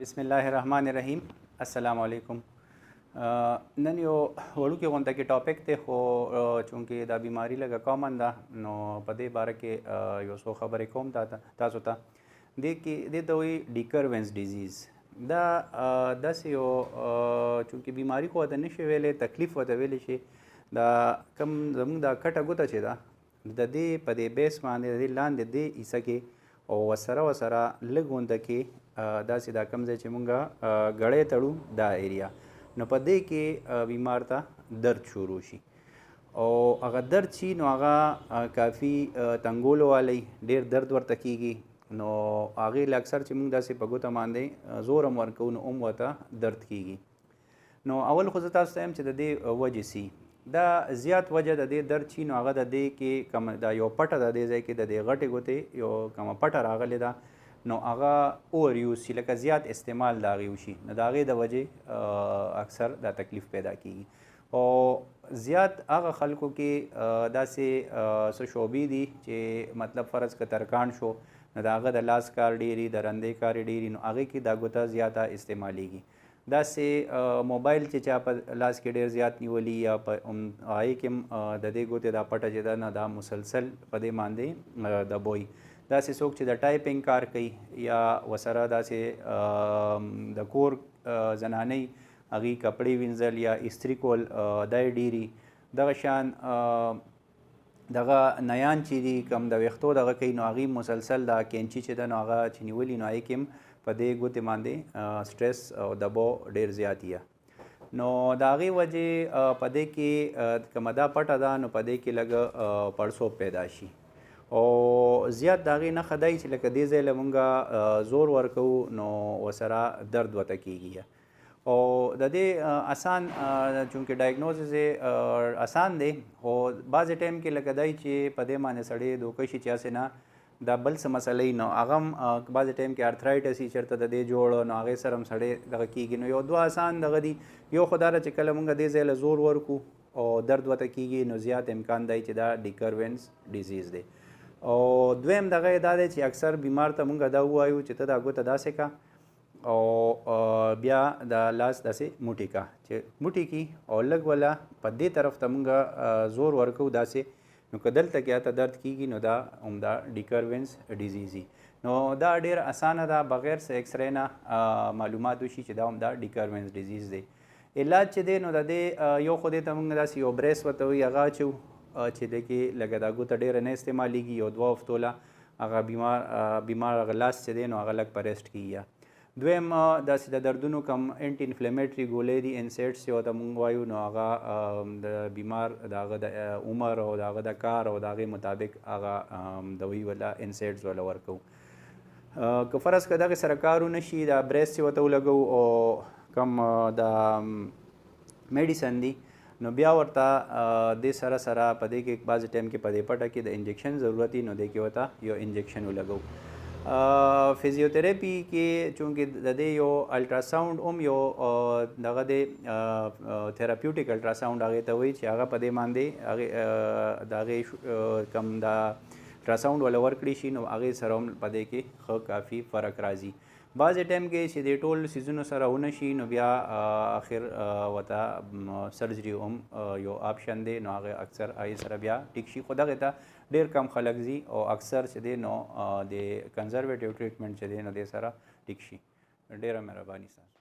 बिस्मिल्लाहिर्रहमानिर्रहीम अस्सलामु अलैकुम। नन यो वड़ुके गंता के टॉपिक ते खो चूँकि दा बीमारी लगा कॉमन दा नो पदे बारे के यो सो खबर कोम तासो ता दे की दे तो डिकरवेंस डिजीज़ दा दस यो चूँकि बीमारी को अदा नशे वेले तकलीफ वता वेले शे दा कम जमुंग दा कटा गुता छे दा दे पदे बेस माने दे लांदे दे इसके او وسره لګونده کې داسې دا کم ځای چې مونږه غړې تړو دا ایریا نو په دې کې بیمار ته درد شروع شي او هغه درد شي نو هغه کافي تنګولو والی ډېر درد ورته کېږي نو هغې له اکثر چې مونږ داسې په ګوته باندې زور هم ورکوو نو هم ورته درد کېږي نو اول خو زه تاسو ته یم چې د دې وجې سي دا زیات وجه د دې درد شي نو هغه د دې کې کم دا یو پټه د دې ځای کې د دې غټې ګوتې یو کومه پټه راغلې ده نو هغه اوور یوز شي لکه زیات استعمال د هغې وشي نو د هغې د وجې اکثر دا تکلیف پیدا کېږي او زیات هغه خلکو کې داسې څه شعبې دي چې مطلب فرض که ترکاڼ شو نو د هغه د لاس کار ډېري د رندې کار ډېري نو هغې کې دا ګوته زیاته استعمالیږي داسې موبایل چې چا په لاس کې ډېر زیات نیولي یا په هغې کې هم د دې ګوتې دا پټه چې ده نه دا مسلسل په دې باندې دبوي داسې څوک چې د ټایپنګ کار کوي یا ورسره داسې د کور زنانۍ هغې کپړې وینځل یا استري کول دا یې ډېري دغه شان دغه نیان چې دي کم د ویښتو دغه کوي نو هغې مسلسل دا کینچي چې ده نو هغه چې نیولي نو هغې کې هم په دې ګوتې باندې سټرس او دباو ډېر زیات یې نو د هغې وجې په دې کې کومه دا پټه ده نو په دې کې لږ پړسوب پیدا شي او زیات د هغې نښه دی چې لکه دې ځای له مونږ زور ورکوو نو ورسره درد ورته کېږي او د دې آسان چونکې ډایګنوزز یې آسان دی خو بعضې ټایم کې لکه دی چې په دې باندې سړی دوکه شي چې هسې نه دا بل څه مسئله نو هغه هم بعضې ټایم کې ارترایټس وي چېرته د دې جوړ نو هغې سره هم سړی دغه کېږي نو یو دوه آسان دغه دي یو خو دا ده چې کله مونږ دې ځای له زور ورکو او درد ورته کېږي نو زیات امکان دی چې دا ډیکرونس ډیزیز دی او دویم دغه دا دی چې اکثر بیمار ته مونږ دا ووایو چې ته دا ګوته داسې کا او بیا د لاس داسې موټي کا چې موټي کی او لږ ولا په دې طرف ته مونږ زور ورکو داسې نو که دلته کې ته درد کېږي نو دا همدا ډیکرونس ډیزیز نو دا ډېر اسانه ده بغیر څه ایکسرې نه معلومات وشي چې دا همدا ډیکرونس ډیزیز دی علاج چې دی نو د دې یو خو دې ته موږ داسې یو بریس ورته وایي هغه اچو چې دی کې لږه دا ګوته ډېره نه استعمالیږي یو دوه هفتو له هغه بیمار هغه لاس چې دی نو هغه لږ په ریسټ کېږي دویم داسې د دردونو کم انټي انفلیمیټري ګولۍ دي انسیډس چې ورته موږ وایو نو هغه د بیمار د هغه د عمر او د هغه د کار او د هغې مطابق هغه دوی ولا انسیډس ولا ورکوو که فرض که دغې سره کار ونه شي دا بریس چې ورته ولګوو او کم د میډیسن دي نو بیا ورته دې سره سره په دې کې بعضې ټایم کې په دې پټه کې د انجکشن ضرورت وي نو دې کې ورته یو انجکشن ولګوو فزیوتراپي کې چونکې د دې یو الټراساؤنډ هم یو دغه دی تھراپیوټیک الټراساؤنډ هغې ته وایي چې هغه په دې باندې هغې د هغې کم دا الټراساؤنډ وله ورکړي شي نو هغې سره هم په دې کې ښه کافي فرق راځي بعضې ټایم کې چې د ټول سیزونو سره ونه شي نو بیا آخر ورته سرجري هم یو آپشن دی نو هغه اکثر هغې سره بیا ټیک شي خو دغې ته ډېر کم خلک ځي او اکثر چې دی نو د کنزرویټیو ټریټمنټ چې دی نو دې سره ټیک شي ډېره مهرباني ستاسو